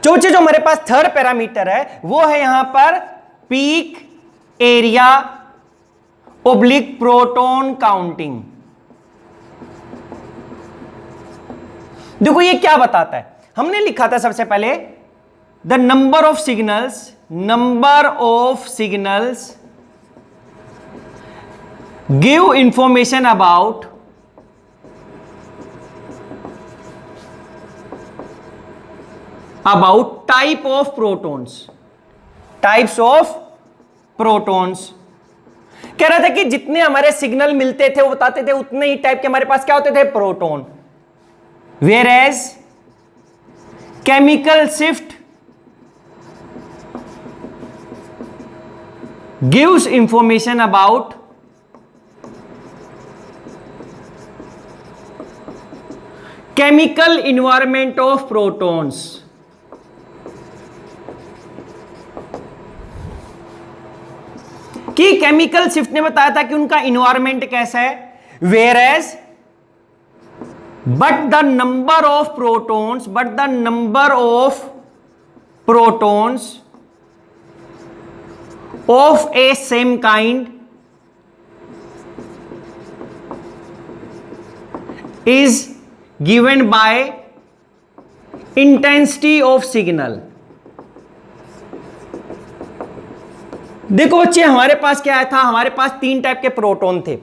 जो हमारे पास third parameter है वो है यहां पर peak area oblique proton counting. देखो ये क्या बताता है, हमने लिखा था सबसे पहले the number of signals give information about types of protons. कह रहा था कि जितने हमारे सिग्नल मिलते थे वो बताते थे उतने ही टाइप के हमारे पास क्या होते थे, proton. Whereas chemical shift gives information about chemical environment of protons. कि केमिकल शिफ्ट ने बताया था कि उनका इन्वायरमेंट कैसा है, whereas but the number of protons of a same kind is given by intensity of signal. देखो बच्चे हमारे पास क्या था, हमारे पास 3 टाइप के प्रोटॉन थे।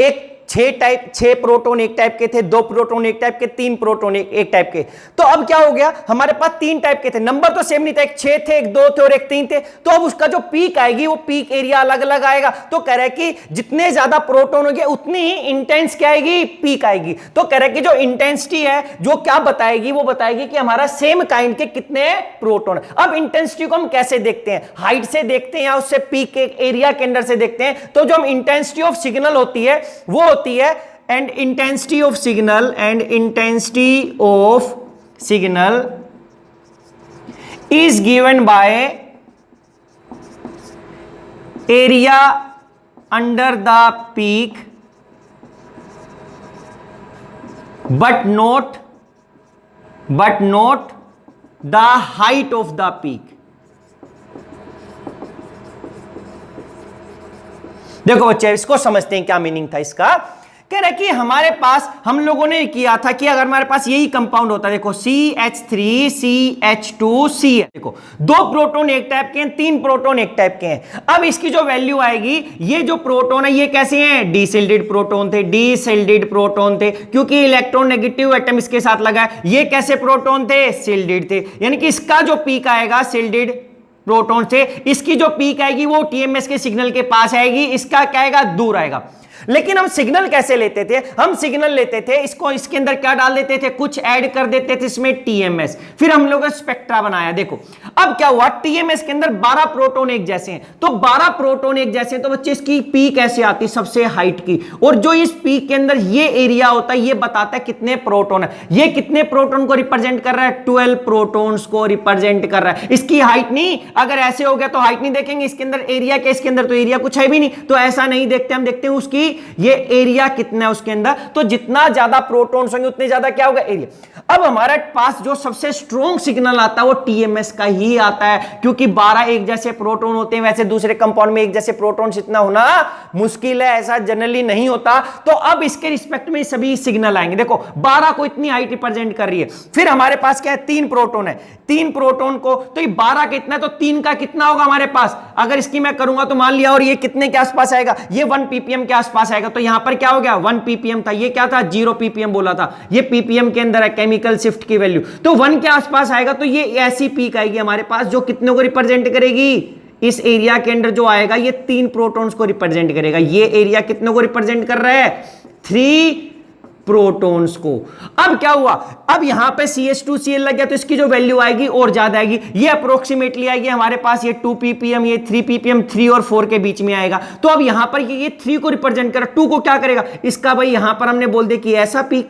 एक 6 प्रोटॉन एक टाइप के थे, 2 प्रोटॉन एक टाइप के, 3 प्रोटॉन एक टाइप के। तो अब क्या हो गया, हमारे पास 3 टाइप के थे, नंबर तो सेम नहीं था, एक 6 थे, एक 2 थे और एक 3 थे। तो अब उसका जो पीक आएगी वो पीक एरिया अलग अलग आएगा। तो कह रहा है कि जितने ज्यादा प्रोटॉन होंगे उतनी ही इंटेंस क्या आएगी, पीक आएगी। तो कह रहा है कि जो इंटेंसिटी है जो क्या बताएगी, वो बताएगी कि हमारा सेम काइंड के कितने प्रोटॉन। अब इंटेंसिटी को हम कैसे देखते हैं, हाइट से देखते हैं या उससे पीक के एरिया के अंदर से देखते हैं। तो जो हम इंटेंसिटी ऑफ सिग्नल होती है वो होती है and intensity of signal is given by area under the peak but not the height of the peak। देखो बच्चे इसको समझते हैं क्या मीनिंग था इसका। कह रहा है कि हमारे पास हम लोगों ने किया था कि अगर हमारे पास यही कंपाउंड होता है, देखो CH3 CH2 C है, देखो 2 प्रोटॉन एक टाइप के हैं, 3 प्रोटॉन एक टाइप के हैं। अब इसकी जो वैल्यू आएगी, ये जो प्रोटॉन है ये कैसे हैं, डीसिल्डेड प्रोटॉन थे क्योंकि इलेक्ट्रॉन नेगेटिव एटम इसके साथ लगा है। ये कैसे प्रोटॉन थे, सिल्डेड थे, यानी कि इसका जो पीक आएगा सिल्डेड प्रोटॉन से, इसकी जो पीक आएगी वो टीएमएस के सिग्नल के पास आएगी, इसका क्या आएगा, दूर आएगा। लेकिन हम सिग्नल कैसे लेते थे, हम सिग्नल लेते थे इसको, इसके अंदर क्या डाल देते थे, कुछ ऐड कर देते थे इसमें टीएमएस, फिर हम लोगों ने स्पेक्ट्रा बनाया। देखो अब क्या हुआ, टीएमएस के अंदर 12 प्रोटॉन एक जैसे हैं, तो 12 प्रोटॉन एक जैसे हैं, तो बच्चे इसकी पीक ऐसे आती सबसे हाइट की, और जो इस पीक के अंदर ये एरिया होता है ये बताता है कितने प्रोटॉन है। ये कितने प्रोटॉन को रिप्रेजेंट कर रहा है, 12 प्रोटॉन्स को रिप्रेजेंट कर रहा है। इसकी हाइट नहीं, अगर ऐसे हो गया तो हाइट नहीं देखेंगे, इसके अंदर एरिया क्या, इसके अंदर तो एरिया कुछ है भी नहीं, तो ऐसा नहीं देखते, हम देखते हैं उसकी ये एरिया कितना है उसके अंदर। तो जितना ज्यादा प्रोटॉन्स होंगे उतने ज्यादा क्या होगा, एरिया। अब हमारे पास जो सबसे स्ट्रॉन्ग सिग्नल आता है वो टीएमएस का ही आता है, क्योंकि 12 एक जैसे प्रोटॉन होते हैं। वैसे दूसरे कंपाउंड में एक जैसे प्रोटॉन्स इतना होना मुश्किल है, ऐसा जनरली नहीं होता। तो अब इसके रिस्पेक्ट में सभी सिग्नल आएंगे। देखो 12 को इतनी हाइट रिप्रेजेंट कर रही है, फिर हमारे पास क्या है, 3 प्रोटॉन है, 3 प्रोटॉन को, तो ये 12 कितना है, तो 3 का कितना होगा हमारे पास, अगर इसकी मैं करूंगा तो मान लिया, और ये कितने के आसपास आएगा, ये 1 ppm के आसपास आएगा। तो यहां पर क्या हो गया, 1 ppm था, ये क्या था, 0 ppm बोला था, ये ppm के अंदर है केमिकल शिफ्ट की वैल्यू, तो 1 के आसपास आएगा। तो ये ऐसी पीक आएगी हमारे पास जो कितने को रिप्रेजेंट करेगी, इस एरिया के अंदर जो आएगा ये 3 प्रोटॉन्स को रिप्रेजेंट करेगा। ये एरिया कितने को रिप्रेजेंट कर रहा है, 3 प्रोटॉन्स को। अब क्या हुआ, अब यहां पे CH2Cl लग गया, तो इसकी जो वैल्यू आएगी और ज्यादा आएगी, ये अप्रोक्सीमेटली आएगी हमारे पास, ये 2 ppm, ये 3 ppm, 3 और 4 के बीच में आएगा। तो अब यहां पर ये 3 को रिप्रेजेंट कर, 2 को क्या करेगा, इसका भाई यहां पर हमने बोल दिया कि ऐसा पीक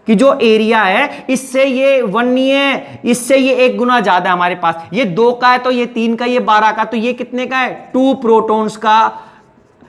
कि जो एरिया है इससे ये 1 नहीं है, इससे ये 1 गुना ज्यादा है हमारे पास, ये 2 का है, तो ये 3 का, ये 12 का, तो ये कितने का है, 2 प्रोटॉन्स का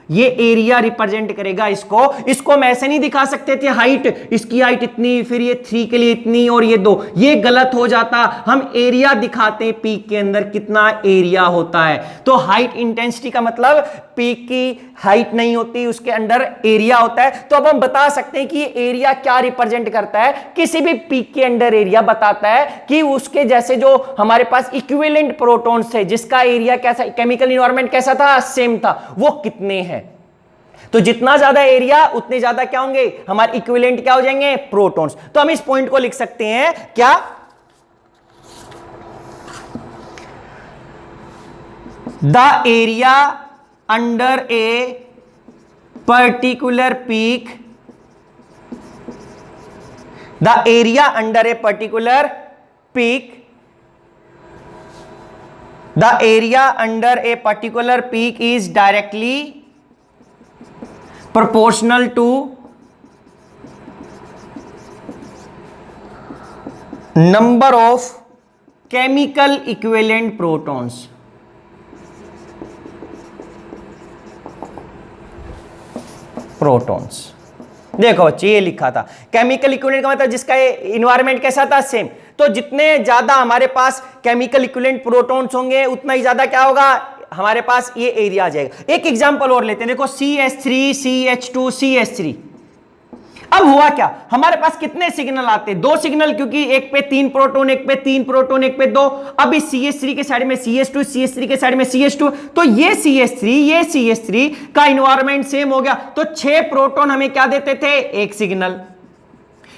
ये एरिया रिप्रेजेंट करेगा इसको हम ऐसे नहीं दिखा सकते थे हाइट, इसकी हाइट इतनी, फिर ये 3 के लिए इतनी और ये 2, ये गलत हो जाता। हम एरिया दिखाते हैं पीक के अंदर कितना एरिया होता है। तो हाइट इंटेंसिटी का मतलब पीक की हाइट नहीं होती, उसके अंदर एरिया होता है। तो अब हम बता सकते हैं कि ये एरिया क्या रिप्रेजेंट करता है, किसी भी पीक के अंदर एरिया बताता है कि उसके जैसे जो हमारे पास इक्विवेलेंट प्रोटॉन्स थे, जिसका एरिया कैसा, केमिकल एनवायरनमेंट कैसा था, सेम था, वो कितने हैं। तो जितना ज्यादा एरिया उतने ज्यादा क्या होंगे, हमारे इक्विवेलेंट क्या हो जाएंगे, प्रोटॉन्स। तो हम इस पॉइंट को लिख सकते हैं क्या, the area under a particular peak, the area under a particular peak, the area under a particular peak is directly proportional to number of chemical equivalent protons। Protons देखो बच्चे, ये लिखा था केमिकल इक्विवेलेंट का मतलब जिसका इन्वायरमेंट कैसा था, सेम। तो जितने ज्यादा हमारे पास केमिकल इक्विवेलेंट प्रोटॉन्स होंगे उतना ही ज्यादा क्या होगा, हमारे पास ये एरिया आ जाएगा। एक एग्जांपल और लेते हैं, देखो CH3 CH2 CH3। अब हुआ क्या, हमारे पास कितने सिग्नल आते हैं, 2 सिग्नल, क्योंकि एक पे 3 प्रोटॉन, एक पे 3 प्रोटॉन, एक पे 2। अब इस CH3 के साइड में CH2, CH3 के साइड में CH2, तो ये CH3 का इन्वायरमेंट सेम हो गया। तो 6 प्रोटॉन हमें क्या देते थे, 1 सिग्नल।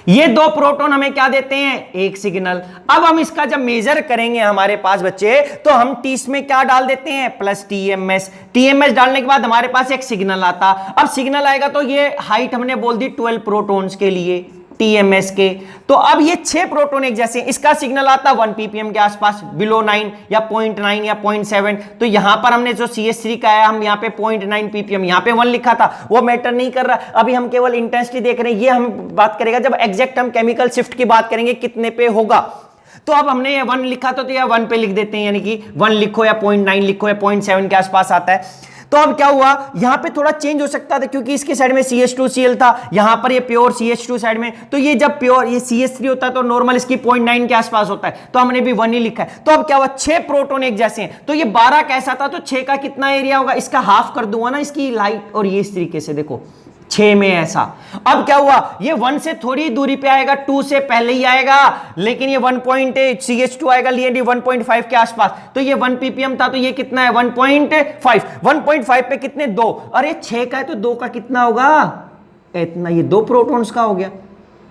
ये 2 प्रोटॉन हमें क्या देते हैं, 1 सिग्नल। अब हम इसका जब मेजर करेंगे हमारे पास बच्चे, तो हम टी में क्या डाल देते हैं, प्लस TMS डालने के बाद हमारे पास एक सिग्नल आता। अब सिग्नल आएगा तो ये हाइट हमने बोल दी 12 प्रोटॉन्स के लिए TMS के। तो अब ये 6 प्रोटॉन एक जैसे, इसका सिग्नल आता 1 ppm के आसपास, बिलो 9 या 0.9 या 0.7। तो यहां पर हमने जो CH3 का है, हम यहां पे 0.9 ppm, यहां पे 1 लिखा था, वो मैटर नहीं कर रहा। अभी हम केवल इंटेंसिटी देख रहे हैं, ये हम बात करेगा जब एग्जैक्ट हम केमिकल शिफ्ट की बात करेंगे कितने पे होगा। तो अब हमने ये 1 लिखा तो ये 1 पे लिख देते हैं, यानी कि 1 लिखो या 0.9 लिखो या 0.7 के आसपास आता है। तो अब क्या हुआ, यहां पे थोड़ा चेंज हो सकता था, क्योंकि इसके साइड में CH2Cl था, यहां पर ये प्योर CH2 साइड में। तो ये जब प्योर ये CH3 होता है तो नॉर्मल इसकी 0.9 के आसपास होता है, तो हमने भी 1 ही लिखा है। तो अब क्या हुआ, 6 प्रोटॉन एक जैसे हैं, तो ये 12 कैसा था, तो 6 का कितना एरिया होगा, इसका हाफ कर दूंगा ना इसकी लाइट, और ये इस तरीके से देखो 6 में ऐसा। अब क्या हुआ, ये 1 से थोड़ी दूरी पे आएगा, 2 से पहले ही आएगा, लेकिन ये 1.8 CH2 आएगा, लिए 1.5 के आसपास। तो ये 1 ppm था, तो ये कितना है 1.5। 1.5 पे कितने, 2। अरे 6 का है तो 2 का कितना होगा, इतना, ये 2 प्रोटॉन्स का हो गया,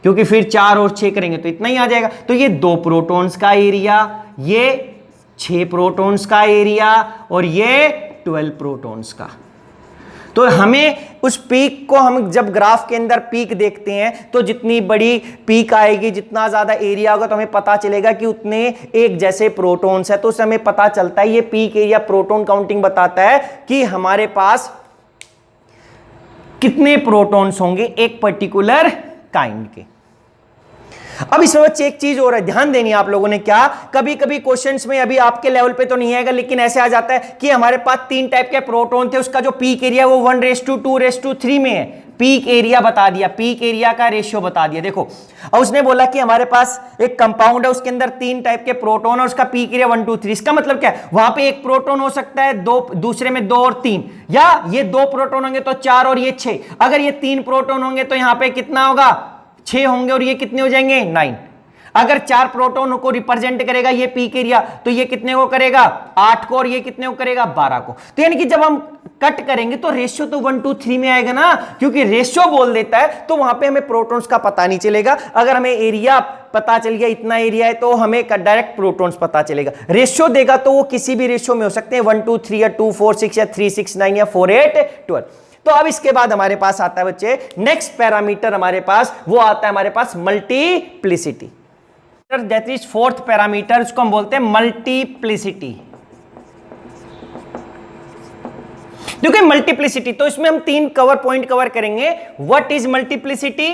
क्योंकि फिर 4 और 6 करेंगे तो इतना ही आ जाएगा। तो ये 2 प्रोटॉन्स का एरिया, ये 6 प्रोटॉन्स का एरिया, और ये 12 प्रोटॉन्स का। तो हमें उस पीक को, हम जब ग्राफ के अंदर पीक देखते हैं, तो जितनी बड़ी पीक आएगी, जितना ज्यादा एरिया होगा, तो हमें पता चलेगा कि उतने एक जैसे प्रोटॉन्स है। तो उससे हमें पता चलता है, ये पीक एरिया प्रोटॉन काउंटिंग बताता है कि हमारे पास कितने प्रोटॉन्स होंगे एक पर्टिकुलर काइंड के। अब इसमें बच्चे एक चीज और है, ध्यान देनी है आप लोगों ने, क्या कभी कभी क्वेश्चंस में, अभी आपके लेवल पे तो नहीं आएगा, लेकिन ऐसे आ जाता है कि हमारे पास 3 टाइप के प्रोटॉन थे, उसका जो पीक एरिया वो 1:2:3 में है। पीक एरिया बता दिया, पीक एरिया का रेशियो बता दिया। देखो, और उसने बोला कि हमारे पास एक कंपाउंड है, उसके अंदर 3 टाइप के प्रोटॉन है, उसका पीक एरिया 1 2 3। इसका मतलब क्या है, वहां पे एक प्रोटॉन हो सकता है 2, दूसरे में 2 और 3, या ये 2 प्रोटॉन होंगे तो 4 और ये 6। अगर ये 3 प्रोटॉन होंगे तो यहां पे कितना होगा, 6 होंगे, और ये कितने हो जाएंगे, 9। अगर 4 प्रोटॉन को रिप्रेजेंट करेगा ये पीक एरिया, तो ये कितने को करेगा, 8 को, और ये कितने को करेगा, 12 को। तो यानी कि जब हम कट करेंगे तो रेशियो तो 1 2 3 में आएगा ना, क्योंकि रेशियो बोल देता है, तो वहां पे हमें प्रोटॉन्स का पता नहीं चलेगा। अगर हमें एरिया पता चल गया इतना एरिया है, तो हमें डायरेक्ट प्रोटॉन्स पता चलेगा। रेशियो देगा तो वो किसी भी रेशियो में हो सकते हैं, 1 2 3 या 2 4 6 या 3 6 9 या 4 8 12। तो अब इसके बाद हमारे पास आता है बच्चे नेक्स्ट पैरामीटर, हमारे पास वो आता है हमारे पास multiplicity. That is 4th parameter, उसको हम बोलते हैं मल्टीप्लिसिटी। देखिए मल्टीप्लिसिटी, तो इसमें हम 3 पॉइंट कवर करेंगे। What is multiplicity,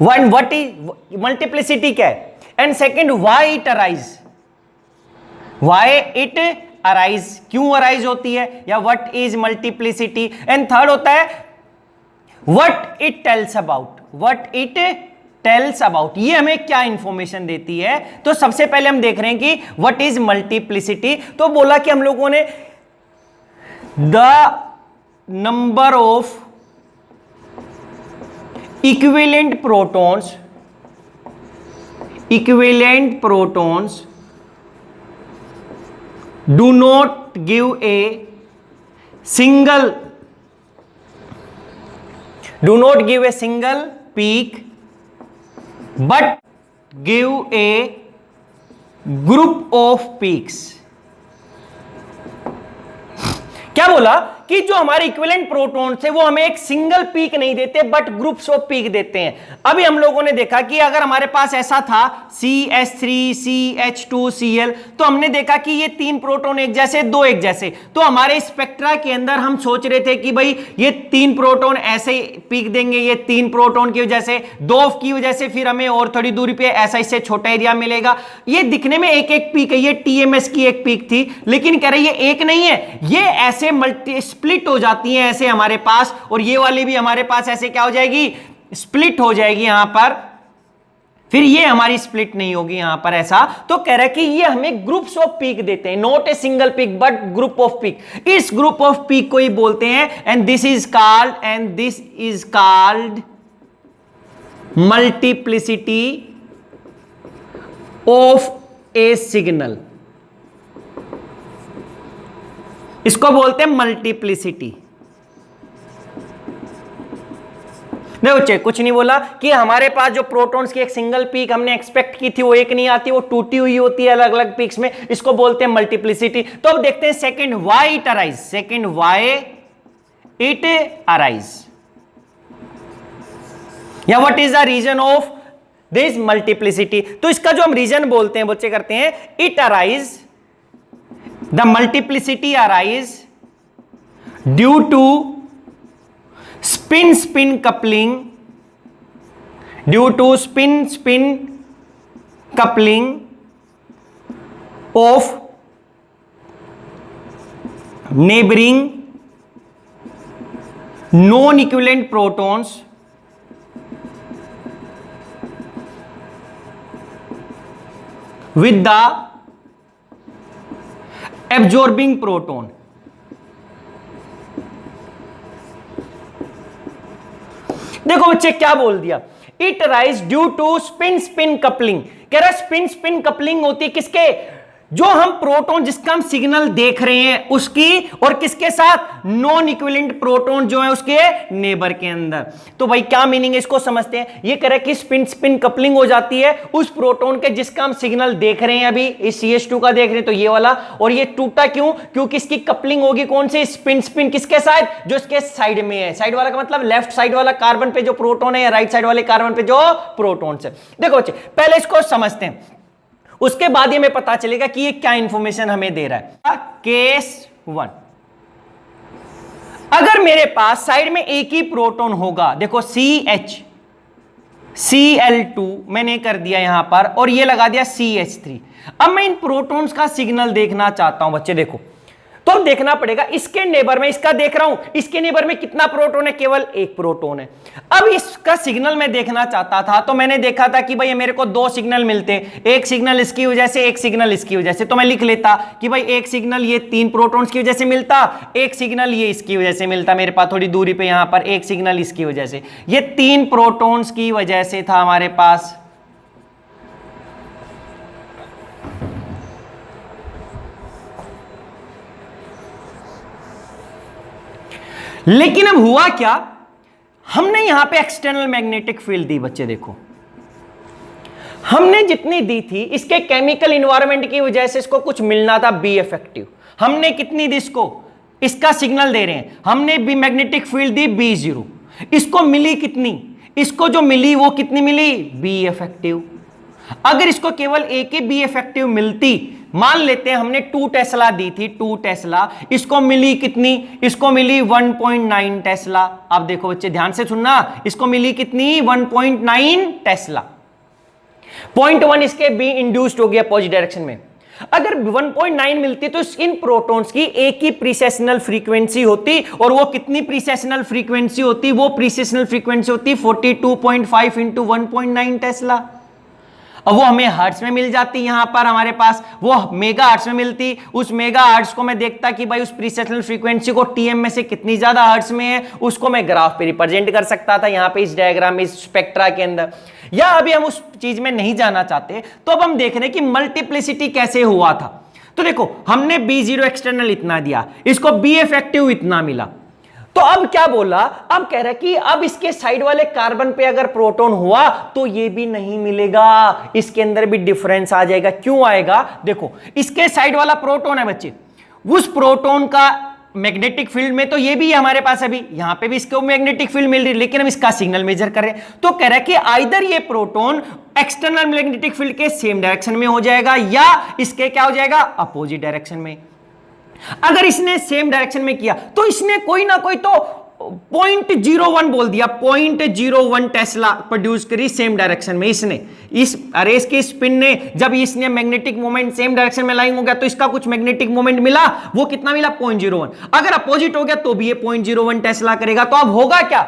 what is multiplicity क्या है, and second why it arise, why it arise, क्यों अराइज होती है, या what is multiplicity, and third होता है what it tells about, what it tells about, ये हमें क्या इंफॉर्मेशन देती है। तो सबसे पहले हम देख रहे हैं कि व्हाट इज मल्टीप्लिसिटी। तो बोला कि हम लोगों ने the number of equivalent protons do not give a single peak but give a group of peaks। क्या बोला कि जो हमारे इक्विवेलेंट प्रोटॉन्स है वो हमें एक सिंगल पीक नहीं देते बट ग्रुप्स ऑफ पीक देते हैं। अभी हम लोगों ने देखा कि अगर हमारे पास ऐसा था CH3 CH2 Cl, तो हमने देखा कि ये तीन प्रोटॉन एक जैसे, दो एक जैसे, तो हमारे स्पेक्ट्रा के अंदर हम सोच रहे थे कि भाई ये तीन प्रोटॉन ऐसे पीक देंगे, ये तीन प्रोटॉन की वजह से, दो की वजह से फिर हमें और थोड़ी दूरी पे ऐसा इससे छोटा एरिया मिलेगा। ये दिखने में एक एक पीक है, ये TMS की एक पीक थी, लेकिन कह रहे ये एक नहीं है, ये ऐसे मल्टी स्प्लिट हो जाती है ऐसे हमारे पास, और ये वाली भी हमारे पास ऐसे क्या हो जाएगी, स्प्लिट हो जाएगी यहां पर, फिर ये हमारी स्प्लिट नहीं होगी यहां पर ऐसा। तो कह रहा है कि ये हमें ग्रुप्स ऑफ पीक देते हैं, not a single peak but group off peak. इस ग्रुप ऑफ पीक को ही बोलते हैं and this is called multiplicity of A signal. इसको बोलते हैं मल्टीप्लिसिटी। देखो बच्चे, कुछ नहीं बोला कि हमारे पास जो प्रोटॉन्स की एक सिंगल पीक हमने एक्सपेक्ट की थी वो एक नहीं आती, वो टूटी हुई होती है अलग अलग पीक्स में, इसको बोलते हैं मल्टीप्लिसिटी। तो अब देखते हैं second, why it arise, second why it arise, या what is the reason of this multiplicity. तो इसका जो हम रीजन बोलते हैं बच्चे करते हैं, it arise, the multiplicity arise due to spin coupling, due to spin coupling of neighboring non-equivalent protons with the absorbing proton. देखो बच्चे क्या बोल दिया, it rise due to spin coupling. कह रहा स्पिन कपलिंग होती है किसके, जो हम प्रोटॉन जिसका हम सिग्नल देख रहे हैं उसकी, और किसके साथ, नॉन इक्विवेलेंट प्रोटॉन जो है उसके नेबर के अंदर। तो भाई क्या मीनिंग है, इसको समझते हैं। ये कह रहा है कि स्पिन कपलिंग हो जाती है उस प्रोटॉन के जिसका हम सिग्नल देख रहे हैं, अभी इस CH2 का देख रहे हैं तो ये वाला, और ये टूटा क्यों, क्योंकि इसकी कपलिंग होगी कौन सी, स्पिन किसके साथ, जो इसके साइड में है। साइड वाला का मतलब लेफ्ट साइड वाला कार्बन पे जो प्रोटॉन है, या राइट साइड वाले कार्बन पे जो प्रोटॉन है। देखो बच्चे पहले इसको समझते हैं, उसके बाद ही हमें पता चलेगा कि ये क्या इंफॉर्मेशन हमें दे रहा है। केस 1, अगर मेरे पास साइड में एक ही प्रोटॉन होगा, देखो Cl2 मैंने कर दिया यहां पर, और ये लगा दिया CH3। अब मैं इन प्रोटॉन्स का सिग्नल देखना चाहता हूं बच्चे, देखो तो अब देखना पड़ेगा इसके नेबर में, इसका देख रहा हूं, इसके नेबर में कितना प्रोटॉन है, केवल एक प्रोटॉन है। अब इसका सिग्नल मैं देखना चाहता था, तो मैंने देखा था कि भाई मेरे को दो सिग्नल मिलते, एक सिग्नल इसकी वजह से, एक सिग्नल इसकी वजह से। तो मैं लिख लेता कि भाई एक सिग्नल ये तीन प्रोटॉन्स की वजह से मिलता, एक सिग्नल ये इसकी वजह से मिलता, मेरे पास थोड़ी दूरी पे यहां पर एक सिग्नल इसकी वजह से, ये तीन प्रोटॉन्स की वजह से था हमारे पास। लेकिन अब हुआ क्या, हमने यहां पे एक्सटर्नल मैग्नेटिक फील्ड दी बच्चे, देखो हमने जितनी दी थी इसके केमिकल इन्वायरमेंट की वजह से इसको कुछ मिलना था बी इफेक्टिव। हमने कितनी दी इसको, इसका सिग्नल दे रहे हैं, हमने बी मैग्नेटिक फील्ड दी B0, इसको मिली कितनी, इसको जो मिली वो कितनी मिली, बी इफेक्टिव। अगर इसको केवल एक ही बी इफेक्टिव मिलती, मान लेते हैं हमने 2 टेस्ला दी थी, 2 टेस्ला, इसको मिली कितनी, इसको मिली 1.9 टेस्ला। अब देखो बच्चे ध्यान से सुनना, इसको मिली कितनी, 1.9 टेस्ला। 0.1 इसके बी इंड्यूस्ड हो गया पॉजिटिव डायरेक्शन में। अगर 1.9 मिलती तो इन प्रोटॉन्स की एक ही प्रीसेशनल फ्रीक्वेंसी होती, और वो कितनी प्रीसेशनल फ्रीक्वेंसी होती? वो प्रीसेशनल फ्रीक्वेंसी होती 42.5 इंटू 1.9 टेस्ला। अब वो हमें हर्ट्ज में मिल जाती, यहां पर हमारे पास वो मेगा हर्ट्ज में मिलती। उस मेगा हर्ट्ज को मैं देखता कि भाई उस प्रीसेशनल फ्रीक्वेंसी को टीएम में से कितनी ज्यादा हर्ट्ज में है, उसको मैं ग्राफ पे रिप्रेजेंट कर सकता था यहां पे इस डायग्राम में, इस स्पेक्ट्रा के अंदर। या अभी हम उस चीज में नहीं जाना चाहते, तो अब हम देख रहे हैं कि मल्टीप्लिसिटी कैसे हुआ था। तो देखो हमने B0 एक्सटर्नल इतना दिया, इसको B इफेक्टिव इतना मिला, तो अब क्या बोला? अब कह रहा है कि अब इसके साइड वाले कार्बन पे अगर प्रोटॉन हुआ तो ये भी नहीं मिलेगा, इसके अंदर भी डिफरेंस आ जाएगा। क्यों आएगा? देखो इसके साइड वाला प्रोटॉन है बच्चे, उस प्रोटॉन का मैग्नेटिक फील्ड में तो ये भी है हमारे पास, अभी यहां पे भी इसको मैग्नेटिक फील्ड मिल रही है, लेकिन हम इसका सिग्नल मेजर कर रहे हैं। तो कह रहा है कि आइदर ये प्रोटॉन एक्सटर्नल मैग्नेटिक फील्ड के सेम डायरेक्शन में हो जाएगा, या इसके क्या हो जाएगा? अपोजिट डायरेक्शन में। अगर इसने सेम डायरेक्शन में किया तो इसने कोई ना कोई तो 0.01 बोल दिया, 0.01 टेस्ला प्रोड्यूस करी सेम डायरेक्शन में इसने। इस अरेस के स्पिन ने, जब इसने मैग्नेटिक मोमेंट सेम डायरेक्शन में लाइन हो गया तो इसका कुछ मैग्नेटिक मोमेंट मिला, वो कितना मिला? 0.01। अगर अपोजिट हो गया तो भी ये 0.01 टेस्ला करेगा। तो अब होगा क्या?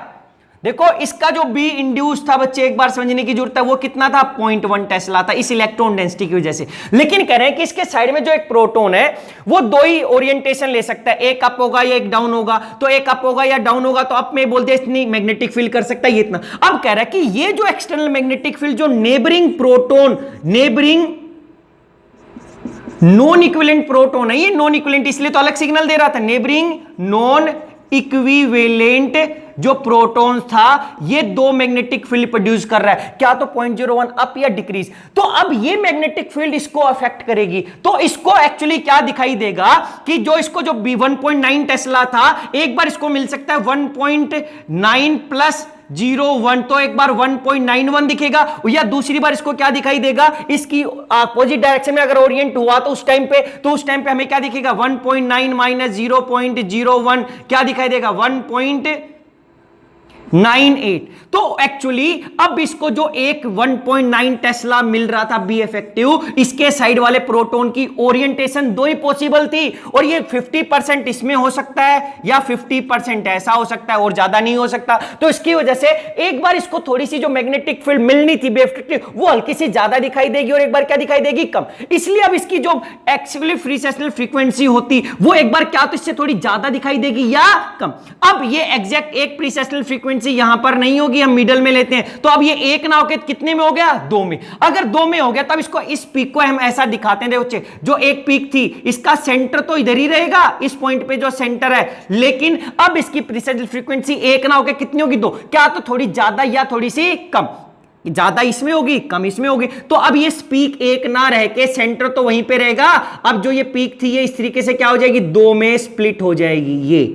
देखो इसका जो बी इंड्यूस था बच्चे, एक बार समझने की जरूरत है, वो कितना था? 0.1 टेस्ला था, इस इलेक्ट्रॉन डेंसिटी की वजह से। लेकिन कह रहे हैं कि इसके साइड में जो एक प्रोटॉन है वो दो ही ओरिएंटेशन ले सकता है, एक अप होगा या एक डाउन होगा। तो एक अप होगा या डाउन होगा, तो अप में बोल दिया इतनी मैग्नेटिक फील्ड कर सकता है, ये इतना। अब कह रहा है कि ये जो एक्सटर्नल मैग्नेटिक फील्ड जो neighbouring proton, neighbouring non equivalent proton है, ये नॉन इक्विवेलेंट इसलिए तो अलग सिग्नल दे रहा था, नेबरिंग नॉन इक्विवेलेंट जो प्रोटॉन्स था, ये दो मैग्नेटिक फील्ड प्रोड्यूस कर रहा है। क्या? तो 0.01 अप या डिक्रीज। तो अब ये मैग्नेटिक फील्ड इसको अफेक्ट करेगी, तो इसको एक्चुअली क्या दिखाई देगा कि जो इसको जो 1.9 टेस्ला था, एक बार इसको मिल सकता है 1.9 प्लस 0.1, तो एक बार 1.91 दिखेगा, या दूसरी बार इसको क्या दिखाई देगा? इसकी अपोजिट डायरेक्शन में अगर ओरिएंट हुआ तो उस टाइम पे हमें क्या दिखेगा? 1.9 माइनस 0.01 क्या दिखाई देगा? 1.98। तो एक्चुअली अब इसको जो एक 1.9 टेस्ला मिल रहा था बी इफेक्टिव, इसके साइड वाले प्रोटॉन की ओरिएंटेशन दो ही पॉसिबल थी, और ये 50% इसमें हो सकता है या 50% ऐसा हो सकता है, और ज्यादा नहीं हो सकता। तो इसकी वजह से एक बार इसको थोड़ी सी जो मैग्नेटिक फील्ड मिलनी थी बी इफेक्टिव, वो हल्की सी ज्यादा दिखाई देगी, और एक बार क्या दिखाई देगी? कम। इसलिए अब इसकी जो एक्चुअली प्रीसेशनल फ्रीक्वेंसी होती, वो एक बार क्या तो इससे थोड़ी ज्यादा दिखाई देगी या कम। अब ये एग्जैक्ट एक प्रीसेशनल फ्रीक्वेंसी यहां पर नहीं होगी, हम मिडल में लेते हैं, तो अब ये एक ना होकर कितने में हो गया? 2 में। अगर 2 में हो गया तब इसको, इस पीक को हम ऐसा दिखाते हैं, देखो जो एक पीक थी, इसका सेंटर तो इधर ही रहेगा, इस पॉइंट पे जो सेंटर है, लेकिन अब इसकी प्रीसेशनल फ्रीक्वेंसी एक ना होकर कितनी होगी? 2। क्या? तो थोड़ी ज्यादा या थोड़ी सी कम, ज्यादा इसमें होगी, कम इसमें होगी। तो अब ये पीक एक ना रह के सेंटर तो वहीं पे रहेगा। अब जो ये पीक थी, ये इस तरीके से क्या हो जाएगी? 2 में स्प्लिट हो जाएगी, ये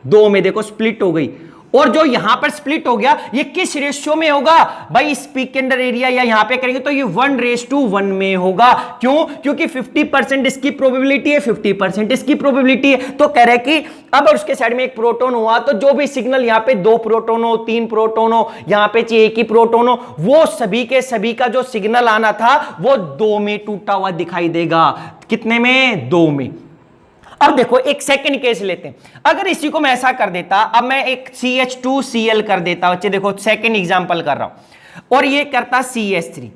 2 में देखो स्प्लिट हो गई। और जो यहां पर स्प्लिट हो गया, ये किस रेशियो में होगा भाई? इस पीक के अंदर एरिया या यहां पे करेंगे तो ये 1:1 में होगा। क्यों? क्योंकि 50% इसकी प्रोबेबिलिटी है, 50% इसकी प्रोबेबिलिटी है। तो कह रहे कि अब उसके साइड में एक प्रोटॉन हुआ, तो जो भी सिग्नल यहां पे 2 प्रोटॉन हो, 3 प्रोटॉन हो, यहां पे चाहिए एक ही प्रोटॉन हो, वो सभी के सभी का जो सिग्नल आना था वो 2 में टूटा हुआ दिखाई देगा। कितने में? 2 में। अब देखो एक सेकंड केस लेते हैं, अगर इसी को मैं ऐसा कर देता, अब मैं एक CH2Cl कर देता, बच्चे देखो सेकंड एग्जांपल कर रहा हूं, और ये करता CH3।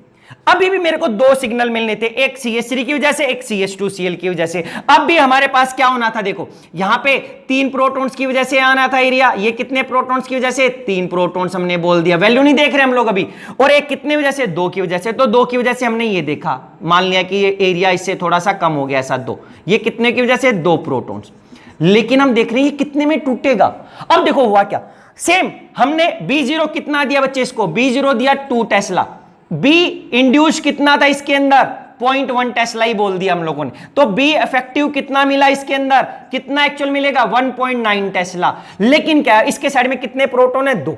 अभी भी मेरे को 2 सिग्नल मिलने थे, एक CH3 की वजह से, एक CH2Cl की वजह से। अब भी हमारे पास क्या होना था? देखो यहां पे 3 प्रोटॉन्स की वजह से आना था एरिया, ये कितने प्रोटॉन्स की वजह से? 3 प्रोटॉन्स हमने बोल दिया, वैल्यू नहीं देख रहे हम लोग अभी। और एक कितने वजह से? 2 की वजह से। तो 2 की वजह से हमने ये देखा, मान लिया कि ये एरिया इससे थोड़ा सा कम हो गया, ऐसा 2। ये कितने की वजह से? 2 प्रोटॉन्स। लेकिन हम देख रहे हैं ये कितने में टूटेगा। अब देखो हुआ क्या, सेम हमने B0 कितना दिया बच्चे इसको? B0 दिया 2 टेस्ला। बी इंड्यूस कितना था इसके अंदर? 0.1 टेस्ला ही बोल दिया हम लोगों ने। तो बी इफेक्टिव कितना मिला इसके अंदर? कितना एक्चुअल मिलेगा? 1.9 टेस्ला। लेकिन क्या इसके साइड में कितने प्रोटॉन है? 2।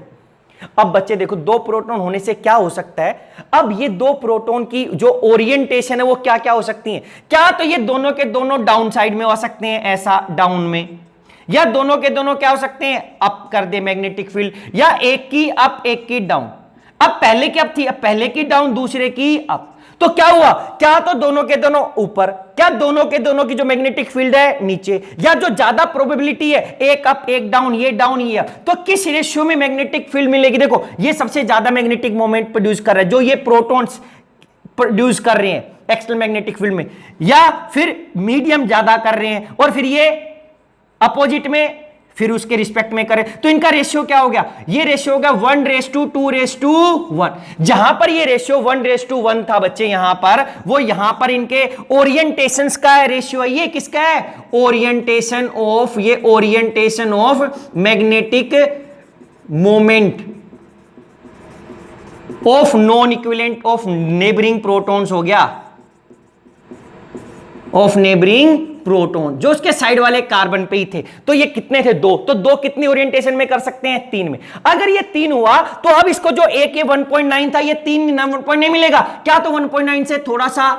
अब बच्चे देखो 2 प्रोटॉन होने से क्या हो सकता है? अब ये 2 प्रोटॉन की जो ओरिएंटेशन है वो क्या क्या हो सकती है? क्या तो ये दोनों के दोनों डाउन साइड में हो सकते हैं, ऐसा डाउन में, या दोनों के दोनों क्या हो सकते हैं? अप कर दे मैग्नेटिक फील्ड, या एक की अप एक की डाउन। अब पहले की अप थी, अब पहले की डाउन, दूसरे की अप। तो क्या हुआ, क्या तो दोनों के दोनों ऊपर, क्या दोनों के दोनों की जो मैग्नेटिक फील्ड है नीचे, या जो ज्यादा प्रोबेबिलिटी है एक अप एक डाउन, ये डाउन ये अप, तो किस रेशियो में मैग्नेटिक फील्ड मिलेगी? देखो ये सबसे ज्यादा मैग्नेटिक मोमेंट प्रोड्यूस कर रहा है, जो ये प्रोटॉन्स प्रोड्यूस कर रहे हैं एक्सटर्नल मैग्नेटिक फील्ड में, या फिर मीडियम ज्यादा कर रहे हैं और फिर ये अपोजिट में फिर उसके रिस्पेक्ट में करें, तो इनका रेशियो क्या हो गया? ये रेशियो हो गया 1:2:1। जहां पर ये रेशियो 1:1 था बच्चे, यहां पर वो यहां पर इनके ओरिएंटेशंस का रेशियो है। ये किसका है? ओरिएंटेशन ऑफ, ये orientation of magnetic moment of non equivalent of neighbouring protons हो गया, ऑफ नेबरिंग प्रोटॉन, जो उसके साइड वाले कार्बन पे ही थे। तो ये कितने थे? 2। तो 2 कितनी ओरिएंटेशन में कर सकते हैं? 3 में। अगर ये 3 हुआ तो अब इसको जो एक 1.9 था, ये 3 1.9 मिलेगा क्या? तो 1.9 से थोड़ा सा,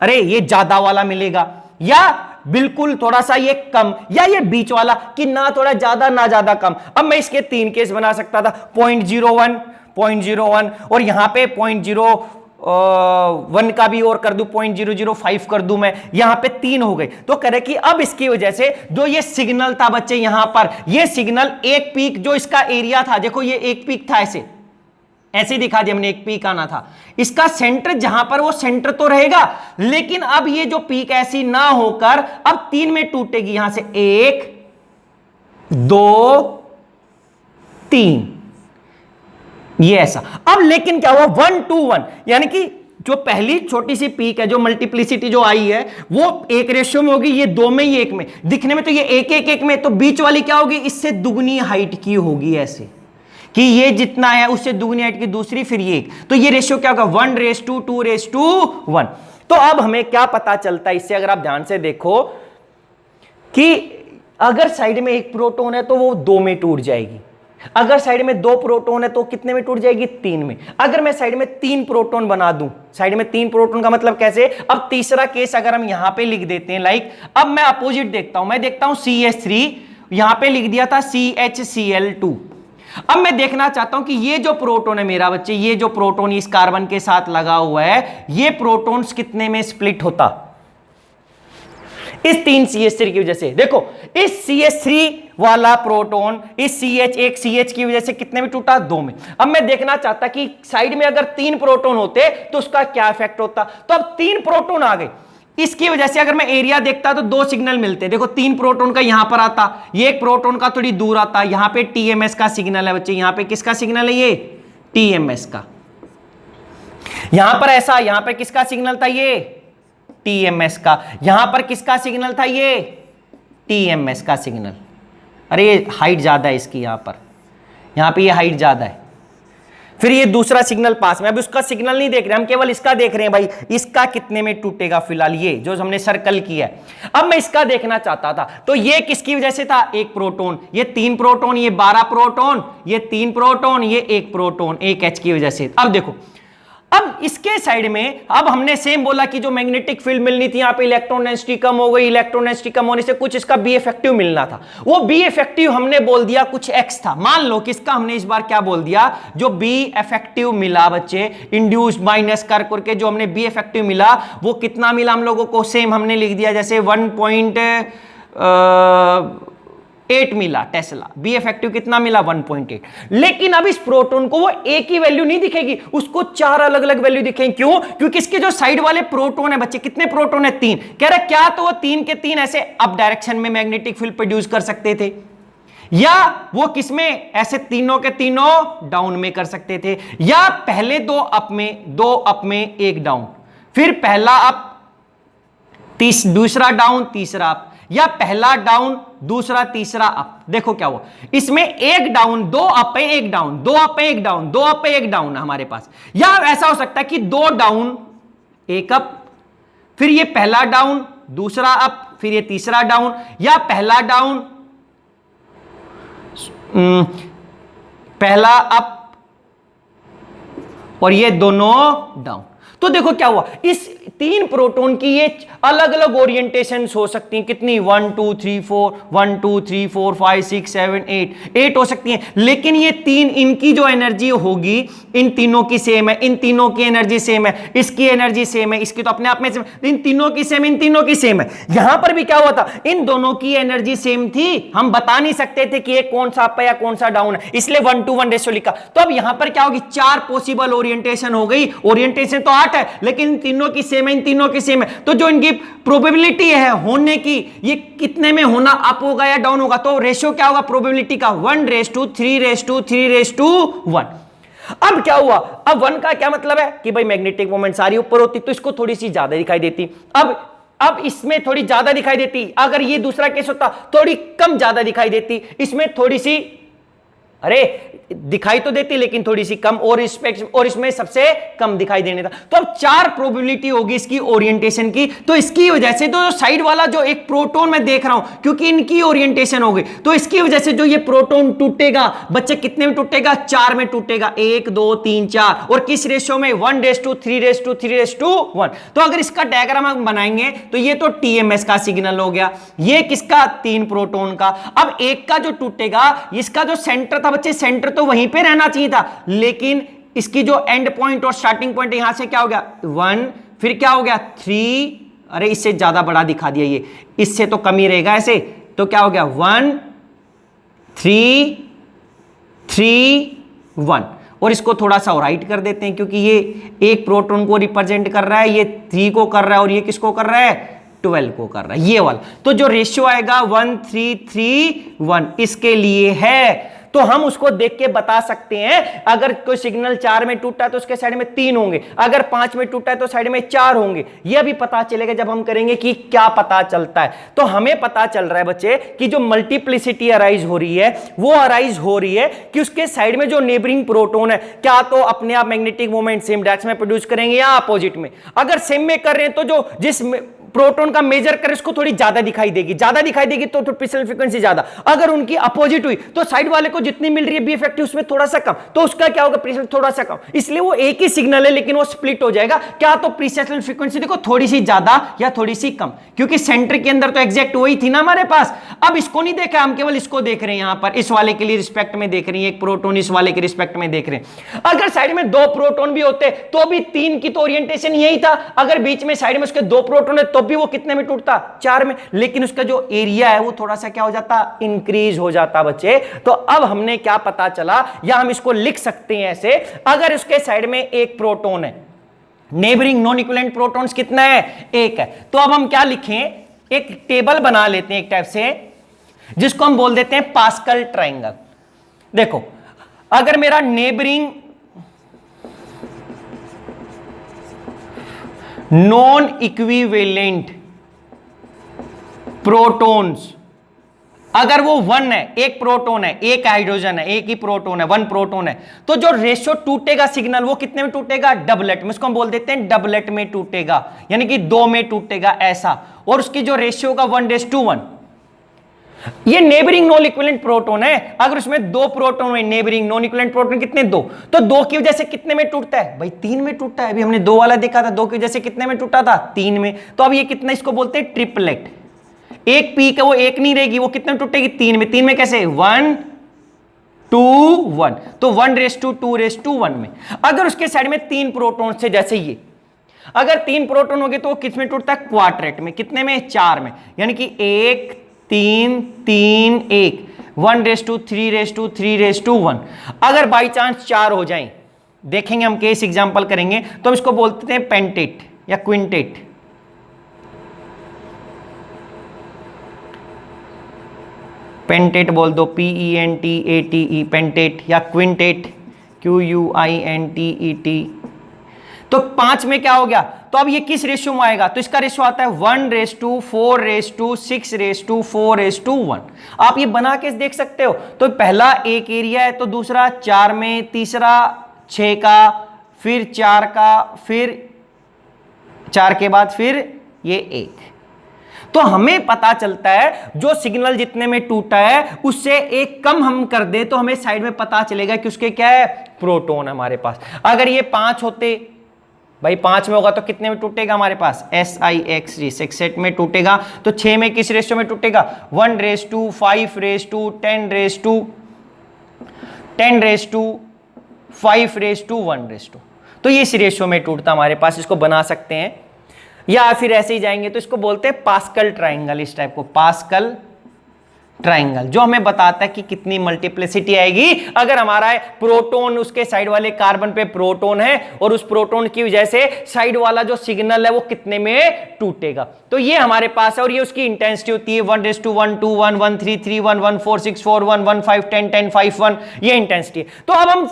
अरे ये ज्यादा वाला मिलेगा, या बिल्कुल थोड़ा सा ये कम, या ये बीच वाला कि ना थोड़ा ज्यादा ना ज्यादा कम। अब मैं इसके 3 केस बना सकता था, 0.01, 0.01 और यहां पे 0.1 का भी और कर दूं, 0.005 कर दूं मैं, यहां पे 3 हो गए। तो कह रहे कि अब इसकी वजह से जो ये सिग्नल था बच्चे, यहां पर ये सिग्नल एक पीक जो इसका एरिया था, देखो ये एक पीक था, ऐसे ऐसे दिखा दिया हमने, एक पीक आना था, इसका सेंटर जहां पर वो सेंटर तो रहेगा, लेकिन अब ये जो पीक ऐसी ना होकर अब 3 में टूटेगी, यहां से 1 2 3, ये ऐसा। अब लेकिन क्या हुआ? 1 to 1, यानी कि जो पहली छोटी सी पीक है, जो मल्टीप्लिसिटी जो आई है, वो एक रेशियो में होगी, ये 2 में, ये 1 में। दिखने में तो ये 1 में, तो बीच वाली क्या होगी? इससे दुगनी हाइट की होगी, ऐसे कि ये जितना है उससे दुगनी हाइट की दूसरी, फिर ये 1। तो ये रेशियो क्या होगा? 1:2:1। तो अब हमें क्या पता चलता है इससे? अगर आप ध्यान से देखो कि अगर साइड में एक प्रोटॉन है तो वो 2 में टूट जाएगी, अगर साइड में 2 प्रोटॉन है तो कितने में टूट जाएगी? 3 में। अगर मैं साइड में 3 प्रोटॉन बना दूं, साइड में 3 प्रोटॉन का मतलब कैसे? अब तीसरा केस अगर हम यहां पे लिख देते हैं, लाइक अब मैं अपोजिट देखता हूं, मैं देखता हूं CH3, यहां पे लिख दिया था CHCl2। अब मैं देखना चाहता हूं कि ये जो प्रोटॉन है मेरा बच्चे, ये जो प्रोटॉन इस कार्बन के साथ लगा हुआ है, ये प्रोटॉन्स कितने में स्प्लिट होता? इस 3 CH3 की वजह से। देखो इस CH3 वाला प्रोटॉन इस एक CH की वजह से कितने में टूटा? 2 में। अब मैं देखना चाहता कि साइड में अगर 3 प्रोटॉन होते तो उसका क्या इफेक्ट होता। तो अब 3 प्रोटॉन आ गए, इसकी वजह से अगर मैं एरिया देखता तो 2 सिग्नल मिलते। देखो 3 प्रोटॉन का यहां पर आता, ये एक प्रोटॉन का थोड़ी दूर आता, यहां पे TMS का सिग्नल है बच्चे, यहां पे किसका सिग्नल है? ये TMS का। यहां पर ऐसा, यहां पे किसका सिग्नल था? ये TMS का। यहां पर किसका सिग्नल था? ये TMS का सिग्नल। अरे ये हाइट ज्यादा है इसकी, यहां पे ये हाइट ज्यादा है। फिर ये दूसरा सिग्नल पास में, अब उसका सिग्नल नहीं देख रहे हम, केवल इसका देख रहे हैं भाई, इसका कितने में टूटेगा फिलहाल, ये जो हमने सर्कल किया है। अब मैं इसका देखना चाहता था, तो ये किसकी वजह से था? एक प्रोटॉन, ये 3 प्रोटॉन, ये 12 प्रोटॉन, ये 3 प्रोटॉन, ये 1 प्रोटॉन, 1 H की वजह से। अब देखो, अब इसके साइड में अब हमने सेम बोला कि जो मैग्नेटिक फील्ड मिलनी थी, यहां पे इलेक्ट्रॉन डेंसिटी कम हो गई, इलेक्ट्रॉन डेंसिटी कम होने से कुछ इसका बी इफेक्टिव मिलना था। वो बी इफेक्टिव हमने बोल दिया कुछ एक्स था। मान लो किसका हमने इस बार क्या बोल दिया? जो बी इफेक्टिव मिला बच्चे, इंड्यूस्ड माइनस कर करके जो हमने बी इफेक्टिव मिला, वो कितना मिला हम लोगों को? सेम हमने लिख दिया जैसे 1.8 मिला टेस्ला। बी इफेक्टिव कितना मिला? 1.8। लेकिन अब इस प्रोटॉन को वो एक ही वैल्यू नहीं दिखेगी, उसको 4 अलग अलग वैल्यू दिखेंगे। क्यों? क्योंकि इसके जो साइड वाले प्रोटॉन है बच्चे, कितने प्रोटॉन है? 3। कह रहे क्या तो वो 3 के 3 ऐसे अप डायरेक्शन में मैग्नेटिक फील्ड प्रोड्यूस कर सकते थे, या वो किसमें? ऐसे तीनों के तीनों डाउन में कर सकते थे, या पहले 2 अप में 1 डाउन, फिर पहला अप, दूसरा डाउन, तीसरा अप, या पहला डाउन, दूसरा तीसरा अप। देखो क्या हुआ इसमें, 1 डाउन 2 अप है, 1 डाउन, 2 अप है, 1 डाउन, 2 अप है, 1 डाउन हमारे पास। या ऐसा हो सकता है कि 2 डाउन 1 अप, फिर ये पहला डाउन, दूसरा अप, फिर ये तीसरा डाउन, या पहला डाउन, पहला अप और ये दोनों डाउन। तो देखो क्या हुआ, इस 3 प्रोटॉन की ये अलग अलग ओरिएंटेशन हो सकती हैं, कितनी 1 2 3 4 1 2 3 4 5 6 7 8 हो सकती हैं, लेकिन ये 3 इनकी जो एनर्जी होगी इन तीनों की सेम है, इन तीनों की एनर्जी सेम है, इसकी एनर्जी सेम है, इसकी तो अपने आप में सेम, इन तीनों की सेम, इन तीनों की सेम है। यहां पर भी क्या हुआ था, इन दोनों की एनर्जी सेम थी, हम बता नहीं सकते थे कि ये कौन सा अप है या कौन सा डाउन है, इसलिए 1:1 रेशियो लिखा। तो अब यहां पर क्या होगी, 4 पॉसिबल ओरिएंटेशन हो गई, ओरिएंटेशन तो 8 है लेकिन इन तीनों की सेम है, इन तीनों की सेम है, तो जो इनकी प्रोबेबिलिटी है होने की, ये कितने में होना, अप होगा या डाउन होगा, तो रेशियो क्या होगा प्रोबेबिलिटी का 1:3:3:1। अब क्या हुआ, अब 1 का क्या मतलब है कि भाई मैग्नेटिक मोमेंट सारी ऊपर होती तो इसको थोड़ी सी ज्यादा दिखाई देती, अब इसमें थोड़ी ज्यादा दिखाई देती, अगर ये दूसरा केस होता थोड़ी कम ज्यादा दिखाई देती, इसमें थोड़ी सी अरे दिखाई तो देती लेकिन थोड़ी सी कम, और इसमें सबसे कम दिखाई देने था। तो अब 4 प्रोबेबिलिटी होगी इसकी ओरिएंटेशन की, तो इसकी वजह से तो साइड वाला जो एक प्रोटॉन मैं देख रहा हूं, क्योंकि इनकी ओरिएंटेशन हो गई, तो इसकी वजह से जो ये प्रोटॉन टूटेगा, बच्चे कितने में टूटेगा, 4 में टूटेगा, 1 2 3 4, और किस रेशियो में 1:3:3:1। तो अगर इसका डायग्राम हम बनाएंगे तो ये तो टीएमएस का सिग्नल हो गया, ये किसका, 3 प्रोटॉन का। अब एक का जो टूटेगा, इसका जो सेंटर था बच्चे, सेंटर तो वहीं पे रहना चाहिए था, लेकिन इसकी जो एंड पॉइंट और स्टार्टिंग पॉइंट यहां से क्या हो गया 1, फिर क्या हो गया 3, अरे इससे ज्यादा बड़ा दिखा दिया, ये इससे तो कम ही रहेगा ऐसे, तो क्या हो गया 1 3 3 1, और इसको थोड़ा सा राइट कर देते हैं, क्योंकि ये एक प्रोटॉन को रिप्रेजेंट कर रहा है, ये 3 को कर रहा है, और ये किसको कर रहा है 12 को कर रहा है, ये वाला। तो जो रेशियो आएगा 1 3 3 1 इसके लिए है, तो हम उसको देख के बता सकते हैं, अगर कोई सिग्नल 4 में टूटा है तो उसके साइड में 3 होंगे, अगर 5 में टूटा है तो साइड में 4 होंगे। यह भी पता चलेगा जब हम करेंगे कि क्या पता चलता है। तो हमें पता चल रहा है बच्चे कि जो मल्टीप्लिसिटी अराइज हो रही है, वो अराइज हो रही है कि उसके साइड में जो नेबरिंग प्रोटॉन है, क्या तो अपने आप मैग्नेटिक मोमेंट सेम डायरेक्शन में प्रोड्यूस करेंगे या अपोजिट में। अगर सेम में कर रहे हैं तो जो जिस प्रोटॉन का मेजर करें उसको थोड़ी ज्यादा दिखाई देगी, तो पिक्सल फ्रीक्वेंसी ज्यादा। अगर उनकी अपोजिट हुई तो साइड वाले को जितनी मिल रही है बी इफेक्टिव उसमें थोड़ा सा कम, तो उसका क्या होगा प्रीसेशन थोड़ा सा कम, इसलिए वो एक ही सिग्नल है लेकिन वो स्प्लिट हो जाएगा। क्या तो प्रीसेशन फ्रीक्वेंसी देखो थोड़ी सी ज्यादा या थोड़ी सी कम, क्योंकि सेंटर के अंदर तो एग्जैक्ट वही थी ना हमारे पास। अब इसको नहीं देखा, हम केवल इसको देख रहे हैं, यहां पर इस वाले के लिए रिस्पेक्ट में देख रहे हैं, एक प्रोटॉन इस वाले के रिस्पेक्ट में देख रहे हैं। अगर साइड में 2 प्रोटॉन भी होते तो भी 3 की तो ओरिएंटेशन यही था, अगर बीच में साइड में उसके 2 प्रोटॉन है तो भी वो कितने में टूटता 4 में, लेकिन उसका जो एरिया है वो थोड़ा सा क्या हो जाता, इंक्रीज हो जाता बच्चे। तो अब हमने क्या पता चला, या हम इसको लिख सकते हैं ऐसे, अगर उसके साइड में एक प्रोटॉन है, नेबरिंग नॉन इक्विवेलेंट प्रोटॉन्स कितना है 1 है, तो अब हम क्या लिखें, एक टेबल बना लेते हैं एक टाइप से, जिसको हम बोल देते हैं पास्कल ट्रायंगल। देखो अगर मेरा नेबरिंग नॉन इक्विवेलेंट प्रोटॉन्स, अगर वो 1 है, एक प्रोटॉन है, एक हाइड्रोजन है, एक ही प्रोटॉन है, 1 प्रोटॉन है, तो जो रेशियो टूटेगा सिग्नल वो कितने में टूटेगा, डबलेट में, इसको हम बोल देते हैं डबलेट में टूटेगा, यानी कि 2 में टूटेगा ऐसा, और उसकी जो रेशियो होगा 1:1। ये नेबरिंग नॉन इक्विवेलेंट प्रोटॉन है, अगर उसमें 2 प्रोटॉन है, नेबरिंग नॉन इक्विवेलेंट प्रोटॉन कितने 2, तो 2 की वजह से कितने में टूटता है भाई 3 में टूटता है। अभी हमने 2 वाला देखा था, 2 की वजह से कितने में टूटा था 3 में, तो अब ये कितना, इसको बोलते हैं ट्रिपलेट। एक पी का वो एक नहीं रहेगी, वो कितने टूटेगी 3 में, 3 में कैसे 1 2 1, तो 1:2:1 में। अगर उसके साइड में 3 प्रोटॉन से, जैसे ये अगर 3 प्रोटॉन हो गए तो वो किस में टूटता है, क्वाड्रेट में, कितने में 4 में, यानी कि 1 3 3 1 1:3:3:1। अगर बाई चांस 4 हो जाए, देखेंगे हम केस एग्जांपल करेंगे, तो हम इसको बोलते हैं पेंटेट या क्विंटेट। पेंटेट बोल दो, PENTATE, पेंटेट, या क्विंटेट, QUINTET। तो 5 में क्या हो गया, तो अब ये किस रेशियो में आएगा, तो इसका रेशियो आता है 1:4:6:4:1। आप ये बना के देख सकते हो, तो पहला एक एरिया है, तो दूसरा 4 में, तीसरा 6 का, फिर 4 का, फिर 4 के बाद फिर ये 1। तो हमें पता चलता है जो सिग्नल जितने में टूटा है उससे एक कम हम कर दें तो हमें साइड में पता चलेगा कि उसके क्या है, प्रोटॉन हमारे पास। अगर ये 5 होते भाई 5 में होगा तो कितने में टूटेगा हमारे पास, SiX3 6 सेट में टूटेगा। तो 6 में किस रेशियो में टूटेगा, 1:5:10:5:1:1। तो ये इस रेशियो में टूटता हमारे पास, इसको बना सकते हैं। या फिर ऐसे ही जाएंगे तो इसको बोलते हैं पास्कल ट्राइंगल, इस टाइप को पास्कल ट्राइंगल, जो हमें बताता है कि कितनी मल्टीप्लिसिटी आएगी अगर हमारा प्रोटॉन, उसके साइड वाले कार्बन पे प्रोटॉन है और उस प्रोटॉन की वजह से साइड वाला जो सिग्नल है वो कितने में टूटेगा। तो ये हमारे पास है और ये उसकी इंटेंसिटी होती है 1:1:2:1 1:3:3:1 1:4:6:4:1 1:5:10:10:5:1, ये इंटेंसिटी है। तो अब हम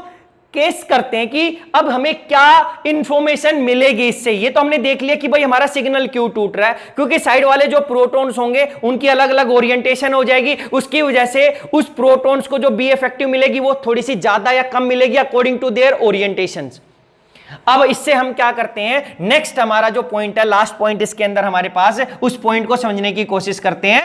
केस करते हैं कि अब हमें क्या इंफॉर्मेशन मिलेगी इससे। ये तो हमने देख लिया कि भाई हमारा सिग्नल क्यों टूट रहा है, क्योंकि साइड वाले जो प्रोटॉन्स होंगे उनकी अलग अलग ओरिएंटेशन हो जाएगी, उसकी वजह से उस प्रोटॉन्स को जो बी इफेक्टिव मिलेगी वो थोड़ी सी ज्यादा या कम मिलेगी अकॉर्डिंग टू देयर ओरिएंटेशंस। अब इससे हम क्या करते हैं, नेक्स्ट हमारा जो पॉइंट है, लास्ट पॉइंट इसके अंदर हमारे पास है, उस पॉइंट को समझने की कोशिश करते हैं।